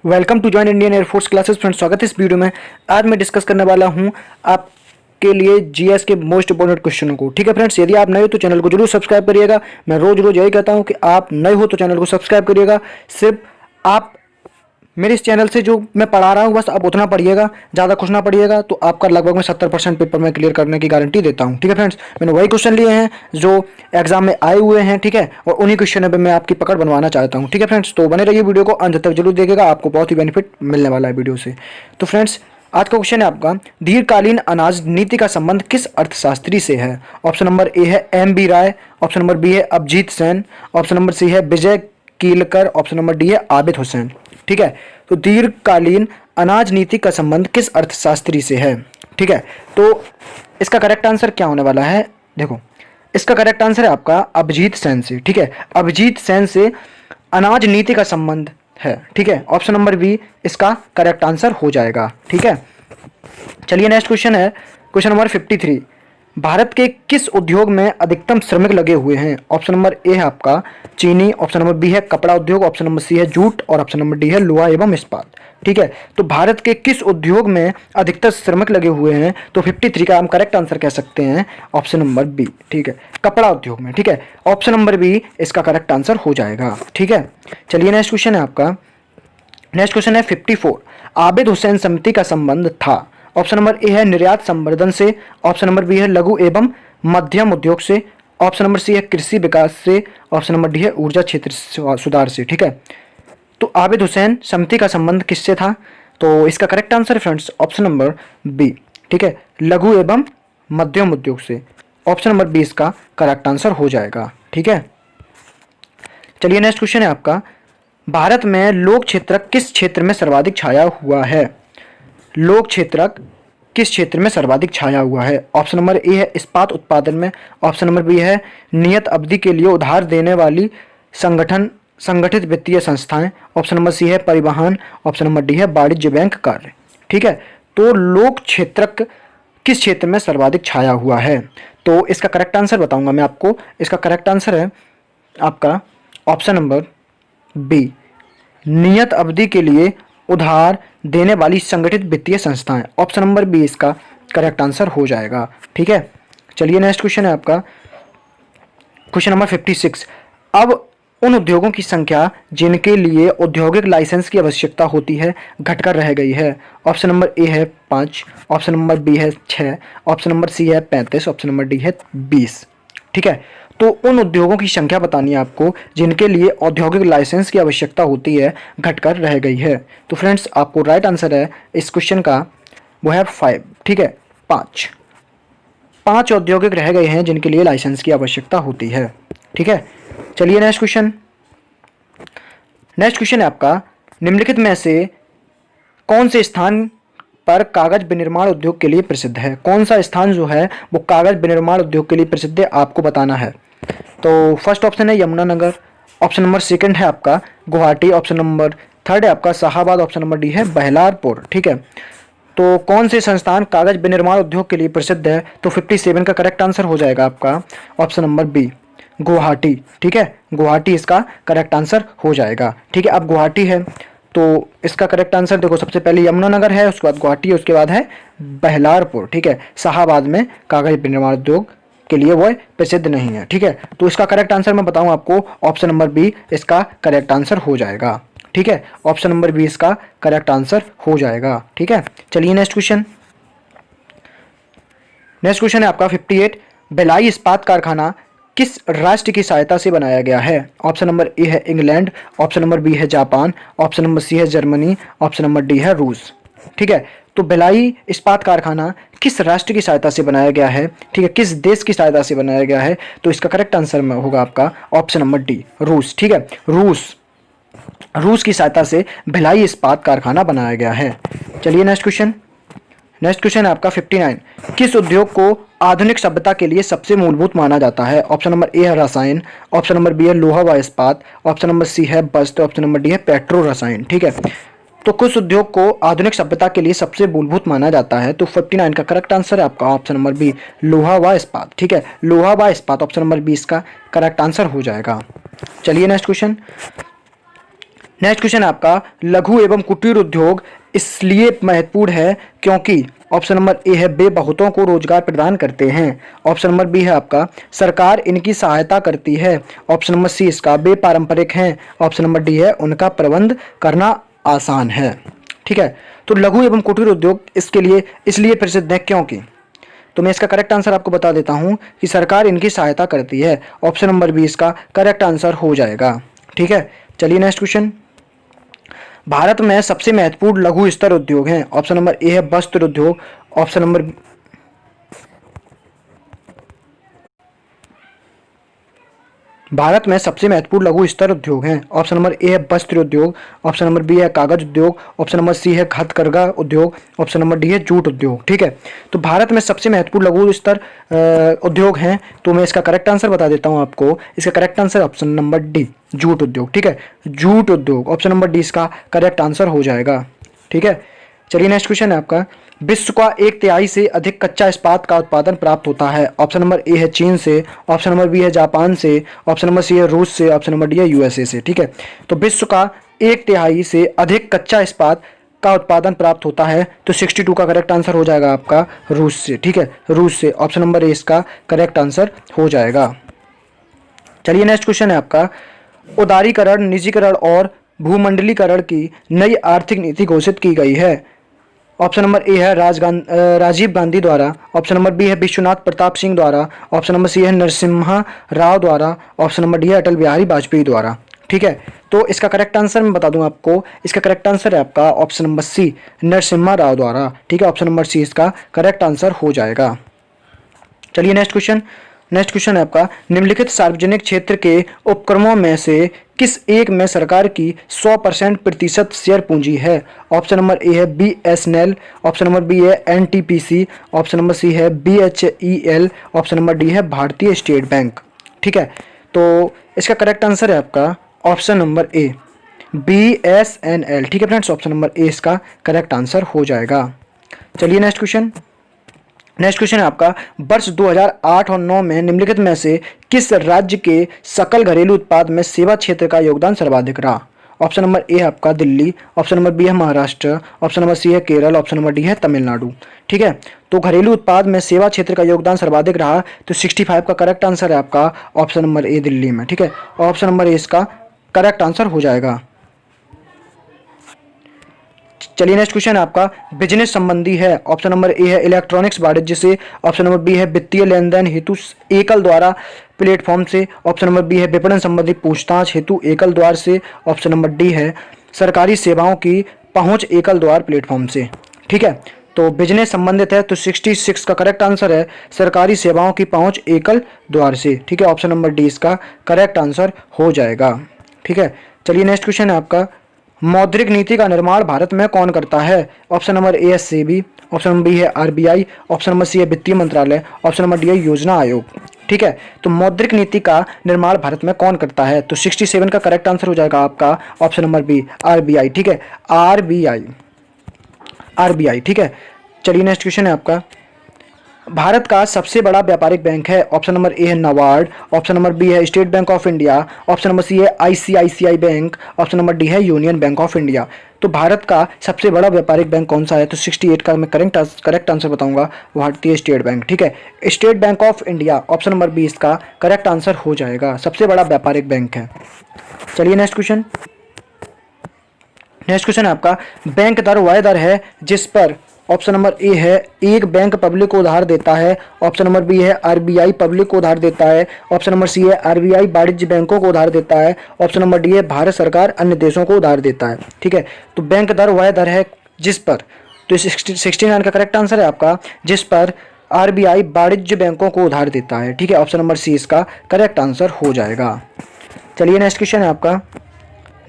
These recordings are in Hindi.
Welcome to join Indian air force classes friends. स्वागत है इस वीडियो में। आज मैं डिस्कस करने वाला हूं आपके लिए जीएस के मोस्ट इंपोर्टेंट क्वेश्चनों को। ठीक है फ्रेंड्स, यदि आप नए हो तो चैनल को जरूर सब्सक्राइब करिएगा। मैं रोज रोज यही कहता हूं कि आप नए हो तो चैनल को सब्सक्राइब करिएगा। सिर्फ आप मेरे इस चैनल से जो मैं पढ़ा रहा हूँ बस आप उतना पढ़िएगा, ज़्यादा कुछ ना पढ़िएगा, तो आपका लगभग मैं 70% पेपर में क्लियर करने की गारंटी देता हूँ। ठीक है फ्रेंड्स, मैंने वही क्वेश्चन लिए हैं जो एग्जाम में आए हुए हैं। ठीक है, और उन्हीं क्वेश्चन पे मैं आपकी पकड़ बनवाना चाहता हूँ। ठीक है फ्रेंड्स, तो बने रहिए वीडियो को अंत तक जरूर देखिएगा, आपको बहुत ही बेनिफिट मिलने वाला है वीडियो से। तो फ्रेंड्स, आज का क्वेश्चन है आपका, दीर्घकालीन अनाज नीति का संबंध किस अर्थशास्त्री से है? ऑप्शन नंबर ए है M B Rai, option number B है Abhijit Sen, option number C है Vijay Kelkar, option number D है आबिद हुसैन। ठीक है, तो दीर्घकालीन अनाज नीति का संबंध किस अर्थशास्त्री से है? ठीक है, तो इसका करेक्ट आंसर क्या होने वाला है? देखो, इसका करेक्ट आंसर है आपका अभिजीत सेन से। ठीक है, अभिजीत सेन से अनाज नीति का संबंध है। ठीक है, ऑप्शन नंबर बी इसका करेक्ट आंसर हो जाएगा। ठीक है, चलिए नेक्स्ट क्वेश्चन है, क्वेश्चन नंबर 53। भारत के किस उद्योग में अधिकतम श्रमिक लगे हुए हैं? ऑप्शन नंबर ए है आपका चीनी, ऑप्शन नंबर बी है कपड़ा उद्योग, ऑप्शन नंबर सी है जूट और ऑप्शन नंबर डी है लोहा एवं इस्पात। ठीक है, तो भारत के किस उद्योग में अधिकतर श्रमिक लगे हुए हैं? तो 53 का हम करेक्ट आंसर कह सकते हैं ऑप्शन नंबर बी। ठीक है, कपड़ा उद्योग में। ठीक है, ऑप्शन नंबर बी इसका करेक्ट आंसर हो जाएगा। ठीक है, चलिए नेक्स्ट क्वेश्चन है आपका, नेक्स्ट क्वेश्चन है 54। आबिद हुसैन समिति का संबंध था? ऑप्शन नंबर ए है निर्यात संवर्धन से, ऑप्शन नंबर बी है लघु एवं मध्यम उद्योग से, ऑप्शन नंबर सी है कृषि विकास से, ऑप्शन नंबर डी है ऊर्जा क्षेत्र सुधार से। ठीक है, तो आबिद हुसैन समिति का संबंध किससे था? तो इसका करेक्ट आंसर है फ्रेंड्स ऑप्शन नंबर बी। ठीक है, लघु एवं मध्यम उद्योग से। ऑप्शन नंबर बी इसका करेक्ट आंसर हो जाएगा। ठीक है, चलिए नेक्स्ट क्वेश्चन है आपका, भारत में लोक क्षेत्रक किस क्षेत्र में सर्वाधिक छाया हुआ है? लोक क्षेत्रक किस क्षेत्र में सर्वाधिक छाया हुआ है? ऑप्शन नंबर ए है इस्पात उत्पादन में, ऑप्शन नंबर बी है नियत अवधि के लिए उधार देने वाली संगठित वित्तीय संस्थाएं, ऑप्शन नंबर सी है परिवहन, ऑप्शन नंबर डी है वाणिज्य बैंक कार्य। ठीक है, तो लोक क्षेत्रक किस क्षेत्र में सर्वाधिक छाया हुआ है? तो इसका करेक्ट आंसर बताऊंगा मैं आपको। इसका करेक्ट आंसर है आपका ऑप्शन नंबर बी, नियत अवधि के लिए उधार देने वाली संगठित वित्तीय संस्थाएं। ऑप्शन नंबर बी इसका करेक्ट आंसर हो जाएगा। ठीक है, चलिए नेक्स्ट क्वेश्चन है आपका, क्वेश्चन नंबर 56। अब उन उद्योगों की संख्या जिनके लिए औद्योगिक लाइसेंस की आवश्यकता होती है घटकर रह गई है। ऑप्शन नंबर ए है 5, ऑप्शन नंबर बी है 6, ऑप्शन नंबर सी है 35, ऑप्शन नंबर डी है 20। ठीक है, तो उन उद्योगों की संख्या बतानी है आपको जिनके लिए औद्योगिक लाइसेंस की आवश्यकता होती है घटकर रह गई है। तो फ्रेंड्स, आपको राइट आंसर है इस क्वेश्चन का वो है 5। ठीक है, 5 औद्योगिक रह गए हैं जिनके लिए लाइसेंस की आवश्यकता होती है। ठीक है, चलिए नेक्स्ट क्वेश्चन, नेक्स्ट क्वेश्चन है आपका, निम्नलिखित में से कौन से स्थान पर कागज विनिर्माण उद्योग के लिए प्रसिद्ध है? कौन सा स्थान जो है वो कागज विनिर्माण उद्योग के लिए प्रसिद्ध है, आपको बताना है। तो फर्स्ट ऑप्शन है यमुनानगर, ऑप्शन नंबर सेकंड है आपका गुवाहाटी, ऑप्शन नंबर थर्ड है आपका शाहाबाद, ऑप्शन नंबर डी है बहलारपुर। ठीक है, तो कौन से संस्थान कागज विनिर्माण उद्योग के लिए प्रसिद्ध है? तो 57 का करेक्ट आंसर हो जाएगा आपका ऑप्शन नंबर बी, गुवाहाटी। ठीक है, गुवाहाटी इसका करेक्ट आंसर हो जाएगा। ठीक है, अब गुवाहाटी है तो इसका करेक्ट आंसर देखो, सबसे पहले यमुनानगर है, उसके बाद गुवाहाटी है, उसके बाद है बहलारपुर। ठीक है, शाहाबाद में कागज विनिर्माण उद्योग के लिए वो प्रसिद्ध नहीं है। ठीक है, तो इसका करेक्ट आंसर मैं बताऊं आपको, ऑप्शन नंबर बी इसका करेक्ट आंसर हो जाएगा। ठीक है, ऑप्शन नंबर बी इसका करेक्ट आंसर हो जाएगा। ठीक है, चलिए नेक्स्ट क्वेश्चन, नेक्स्ट क्वेश्चन है आपका 58। भिलाई इस्पात कारखाना किस राष्ट्र की सहायता से बनाया गया है? ऑप्शन नंबर ए है इंग्लैंड, ऑप्शन नंबर बी है जापान, ऑप्शन नंबर सी है जर्मनी, ऑप्शन नंबर डी है रूस। ठीक है, तो भिलाई इस्पात कारखाना किस राष्ट्र की सहायता से बनाया गया है? ठीक है, किस देश की सहायता से बनाया गया है? तो इसका करेक्ट आंसर में होगा आपका ऑप्शन नंबर डी, रूस। ठीक है, रूस की सहायता से भिलाई इस्पात कारखाना बनाया गया है। चलिए नेक्स्ट क्वेश्चन, नेक्स्ट क्वेश्चन है आपका 59। किस उद्योग को आधुनिक सभ्यता के लिए सबसे मूलभूत माना जाता है? ऑप्शन नंबर ए है रसायन, ऑप्शन नंबर बी है लोहा व इस्पात, ऑप्शन नंबर सी है वस्त्र, ऑप्शन नंबर डी है पेट्रो रसायन। ठीक है, तो कुछ उद्योग को आधुनिक सभ्यता के लिए सबसे मूलभूत माना जाता है, तो 59 का करेक्ट आंसर है आपका ऑप्शन नंबर बी, लोहा व इस्पात। ठीक है, लोहा व इस्पात ऑप्शन नंबर 20 का करेक्ट आंसर हो जाएगा। चलिए नेक्स्ट क्वेश्चन, नेक्स्ट क्वेश्चन आपका, लघु एवं कुटीर उद्योग इसलिए महत्वपूर्ण है क्योंकि ऑप्शन नंबर ए है वे बहुतों को रोजगार प्रदान करते हैं। ऑप्शन नंबर बी है आपका सरकार इनकी सहायता करती है। ऑप्शन नंबर सी इसका वे पारंपरिक हैं। ऑप्शन नंबर डी है उनका प्रबंध करना आसान है। ठीक है, तो लघु एवं कुटीर उद्योग इसके लिए इसलिए प्रसिद्ध है क्योंकि, तो मैं इसका करेक्ट आंसर आपको बता देता हूं कि सरकार इनकी सहायता करती है। ऑप्शन नंबर बी इसका करेक्ट आंसर हो जाएगा। ठीक है, चलिए नेक्स्ट क्वेश्चन, भारत में सबसे महत्वपूर्ण लघु स्तर उद्योग हैं। ऑप्शन नंबर ए है वस्त्र उद्योग। ऑप्शन नंबर भारत में सबसे महत्वपूर्ण लघु स्तर उद्योग हैं। ऑप्शन नंबर ए है वस्त्र उद्योग। ऑप्शन नंबर बी है कागज उद्योग। ऑप्शन नंबर सी है हथकरघा उद्योग। ऑप्शन नंबर डी है जूट उद्योग। ठीक है, तो भारत में सबसे महत्वपूर्ण लघु स्तर उद्योग हैं, तो मैं इसका करेक्ट आंसर बता देता हूं आपको। इसका correct answer option number D jute उद्योग। ठीक है, जूट उद्योग, ऑप्शन नंबर डी इसका करेक्ट आंसर हो जाएगा। ठीक है, चलिए नेक्स्ट क्वेश्चन है आपका, विश्व का 1/3 से अधिक कच्चा इस्पात का उत्पादन प्राप्त होता है। ऑप्शन नंबर ए है चीन से। ऑप्शन नंबर बी है जापान से। ऑप्शन नंबर सी है रूस से। ऑप्शन नंबर डी है यूएसए से। ठीक है, तो विश्व का 1/3 से अधिक कच्चा इस्पात का उत्पादन प्राप्त होता है, तो 62 का करेक्ट आंसर हो जाएगा आपका रूस से। ठीक है, रूस से, ऑप्शन नंबर ए इसका करेक्ट आंसर हो जाएगा। चलिए नेक्स्ट क्वेश्चन है आपका, उदारीकरण, निजीकरण और भूमंडलीकरण की नई आर्थिक नीति घोषित की गई है। ऑप्शन नंबर ए है राजीव गांधी द्वारा। ऑप्शन नंबर बी है विश्वनाथ प्रताप सिंह द्वारा। ऑप्शन नंबर सी है नरसिम्हा राव द्वारा। ऑप्शन नंबर डी है अटल बिहारी वाजपेयी द्वारा। ठीक है, तो इसका करेक्ट आंसर मैं बता दूं आपको, इसका करेक्ट आंसर है आपका option number C Narasimha Rao द्वारा। ठीक है, ऑप्शन नंबर सी इसका करेक्ट आंसर हो जाएगा। चलिए नेक्स्ट क्वेश्चन, नेक्स्ट क्वेश्चन है आपका, निम्नलिखित सार्वजनिक क्षेत्र के उपक्रमों में से किस एक में सरकार की 100% प्रतिशत शेयर पूंजी है। ऑप्शन नंबर ए है BSNL। ऑप्शन नंबर बी है NTPC। ऑप्शन नंबर सी है BHEL। ऑप्शन नंबर डी है भारतीय स्टेट बैंक। ठीक है, तो इसका करेक्ट आंसर है आपका ऑप्शन नंबर ए BSNL। ठीक है फ्रेंड्स, ऑप्शन नंबर ए इसका करेक्ट आंसर हो जाएगा। चलिए नेक्स्ट क्वेश्चन, नेक्स्ट क्वेश्चन है आपका, वर्ष 2008 और 9 में निम्नलिखित में से किस राज्य के सकल घरेलू उत्पाद में सेवा क्षेत्र का योगदान सर्वाधिक रहा। ऑप्शन नंबर ए है आपका दिल्ली। ऑप्शन नंबर बी है महाराष्ट्र। ऑप्शन नंबर सी है केरल। ऑप्शन नंबर डी है तमिलनाडु। ठीक है, तो घरेलू उत्पाद में सेवा क्षेत्र का योगदान सर्वाधिक रहा, तो 65 का करेक्ट आंसर है आपका ऑप्शन नंबर ए दिल्ली में। ठीक है, ऑप्शन नंबर ए इसका करेक्ट आंसर हो जाएगा। चलिए नेक्स्ट क्वेश्चन आपका बिजनेस संबंधी है। ऑप्शन नंबर ए है इलेक्ट्रॉनिक्स वाणिज्य से। ऑप्शन नंबर बी है वित्तीय लेन देन हेतु एकल द्वारा प्लेटफॉर्म से। ऑप्शन नंबर बी है विपणन संबंधी पूछताछ हेतु एकल द्वार से। ऑप्शन नंबर डी है सरकारी सेवाओं की पहुंच एकल द्वार प्लेटफॉर्म से। ठीक है, तो बिजनेस संबंधित है, तो 66 का करेक्ट आंसर है सरकारी सेवाओं की पहुंच एकल द्वार से। ठीक है, ऑप्शन नंबर डी इसका करेक्ट आंसर हो जाएगा। ठीक है, चलिए नेक्स्ट क्वेश्चन है आपका, मौद्रिक नीति का निर्माण भारत में कौन करता है। ऑप्शन नंबर ए है सेबी। ऑप्शन नंबर बी है RBI। ऑप्शन नंबर सी है वित्तीय मंत्रालय। ऑप्शन नंबर डी है योजना आयोग। ठीक है, तो मौद्रिक नीति का निर्माण भारत में कौन करता है, तो 67 का करेक्ट आंसर हो जाएगा आपका ऑप्शन नंबर बी RBI। ठीक है, RBI। ठीक है, चलिए नेक्स्ट क्वेश्चन है आपका, भारत का सबसे बड़ा व्यापारिक बैंक है। ऑप्शन नंबर ए है नाबार्ड। ऑप्शन नंबर बी है state bank of India. Option number C है ICICI bank. Option number D है यूनियन बैंक ऑफ इंडिया। तो भारत का सबसे बड़ा व्यापारिक बैंक कौन सा है, तो 68 का मैं करेक्ट आंसर बताऊंगा भारतीय स्टेट बैंक। ठीक है, state bank of India, option number B इसका करेक्ट आंसर हो जाएगा, सबसे बड़ा व्यापारिक बैंक है। चलिए नेक्स्ट क्वेश्चन, नेक्स्ट क्वेश्चन है आपका, बैंक दर वह दर है जिस पर ऑप्शन नंबर ए है एक बैंक पब्लिक को उधार देता है। ऑप्शन नंबर बी है RBI पब्लिक को उधार देता है। ऑप्शन नंबर सी है RBI वाणिज्य बैंकों को उधार देता है। ऑप्शन नंबर डी है भारत सरकार अन्य देशों को उधार देता है। ठीक है, तो बैंक दर वह दर है जिस पर, तो 69 का करेक्ट आंसर है आपका जिस पर RBI वाणिज्य बैंकों को उधार देता है। ठीक है, ऑप्शन नंबर सी इसका करेक्ट आंसर हो जाएगा। चलिए नेक्स्ट क्वेश्चन है आपका,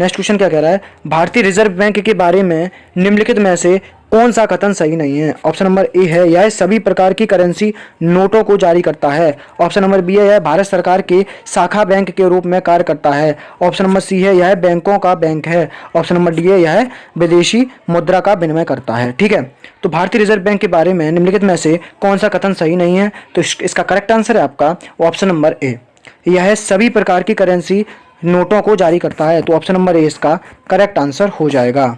नेक्स्ट क्वेश्चन क्या कह रहा है, भारतीय रिजर्व बैंक के बारे में निम्नलिखित में से कौन सा कथन सही नहीं है। ऑप्शन नंबर ए है यह सभी प्रकार की करेंसी नोटों को जारी करता है। ऑप्शन नंबर बी है यह भारत सरकार के शाखा बैंक के रूप में कार्य करता है। ऑप्शन नंबर सी है यह बैंकों का बैंक है। ऑप्शन नंबर डी है यह विदेशी मुद्रा का विनिमय करता है। ठीक है, तो भारतीय रिजर्व बैंक के बारे में निम्नलिखित में से कौन सा कथन सही नहीं है, तो इसका करेक्ट आंसर है आपका ऑप्शन नंबर ए, यह सभी प्रकार की करेंसी नोटों को जारी करता है। तो ऑप्शन नंबर ए इसका करेक्ट आंसर हो जाएगा।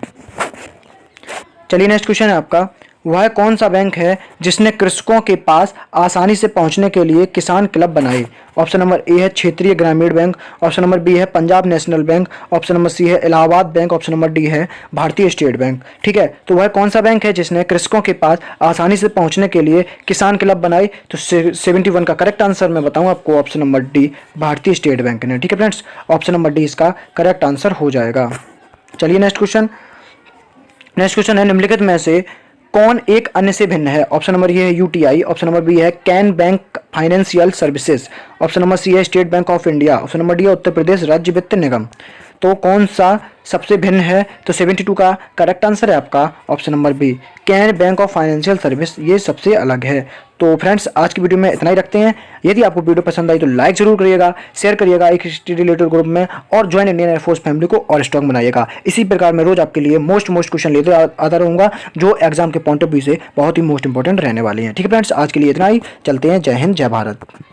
चलिए नेक्स्ट क्वेश्चन है आपका, वह कौन सा बैंक है जिसने कृषकों के पास आसानी से पहुंचने के लिए किसान क्लब बनाए? ऑप्शन नंबर ए है क्षेत्रीय ग्रामीण बैंक, ऑप्शन नंबर बी है Punjab national bank, option number C है Allahabad bank, option number D है भारतीय स्टेट बैंक। ठीक है, तो वह कौन सा बैंक है जिसने कृषकों के पास आसानी से पहुंचने के लिए किसान क्लब बनाई? तो 71 का करेक्ट आंसर मैं बताऊं आपको, ऑप्शन नंबर डी भारतीय स्टेट बैंक ने। ठीक है फ्रेंड्स, ऑप्शन नंबर डी इसका करेक्ट आंसर हो जाएगा। चलिए नेक्स्ट क्वेश्चन है, निम्नलिखित में से कौन एक अन्य से भिन्न है? ऑप्शन नंबर ए है यूटीआई, ऑप्शन नंबर बी है can bank financial services, option number C है state bank of India, option number D है उत्तर प्रदेश राज्य वित्त निगम। तो कौन सा सबसे भिन्न है? तो 72 का करेक्ट आंसर है आपका option number B Can Bank of Financial Service, ये सबसे अलग है। तो फ्रेंड्स आज की वीडियो में इतना ही रखते हैं। यदि आपको वीडियो पसंद आई तो लाइक जरूर करिएगा, शेयर करिएगा एक हिस्ट्री रिलेटेड ग्रुप में, और ज्वाइन इंडियन एयरफोर्स फैमिली को और स्ट्रॉन्ग बनाइएगा। इसी प्रकार मैं रोज आपके लिए मोस्ट क्वेश्चन लेते आता रहूँगा जो एग्जाम के पॉइंट ऑफ व्यू से बहुत ही मोस्ट इंपॉर्टेंट रहने वाले हैं। ठीक है फ्रेंड्स, आज के लिए इतना ही, चलते हैं। जय हिंद, जय भारत।